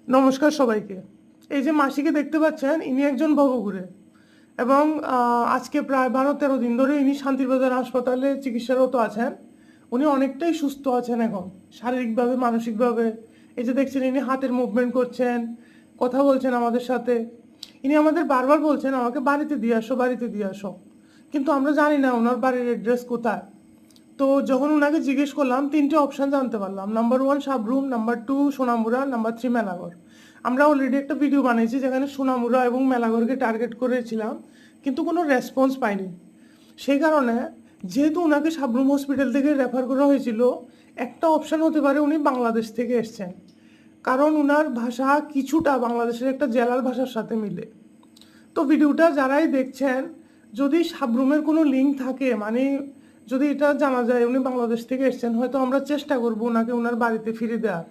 নমস্কার সবাইকে। এই যে মাসিকে দেখতে পাচ্ছেন, ইনি একজন ভবঘুরে এবং আজকে প্রায় 12-13 দিন ধরে ইনি শান্তিবাজার হাসপাতালে চিকিৎসারত আছেন। উনি অনেকটাই সুস্থ আছেন এখন, শারীরিকভাবে, মানসিকভাবে। এই যে দেখছেন, ইনি হাতের মুভমেন্ট করছেন, কথা বলছেন আমাদের সাথে। ইনি আমাদের বারবার বলছেন আমাকে বাড়িতে দিয়ে আসো, বাড়িতে দিয়ে আসো, কিন্তু আমরা জানি না ওনার বাড়ির অ্যাড্রেস কোথায়। তো যখন ওনাকে জিজ্ঞেস করলাম, 3টে অপশান জানতে পারলাম। Number 1 Sabroom, number 2 Sonamura, number 3 Melaghar. আমরা অলরেডি একটা ভিডিও বানিয়েছি যেখানে সোনামুড়া এবং মেলাঘরকে টার্গেট করেছিলাম, কিন্তু কোনো রেসপন্স পাইনি। সেই কারণে, যেহেতু ওনাকে সাবরুম হসপিটাল থেকে রেফার করা হয়েছিল, একটা অপশান হতে পারে উনি বাংলাদেশ থেকে এসছেন, কারণ ওনার ভাষা কিছুটা বাংলাদেশের একটা জেলার ভাষার সাথে মিলে। তো ভিডিওটা যারাই দেখছেন, যদি সাবরুমের কোনো লিঙ্ক থাকে, মানে যদি এটা জানা যায় উনি বাংলাদেশ থেকে এসেছেন, হয়তো আমরা চেষ্টা করব ওনাকে ওনার বাড়িতে ফিরে দেওয়ার।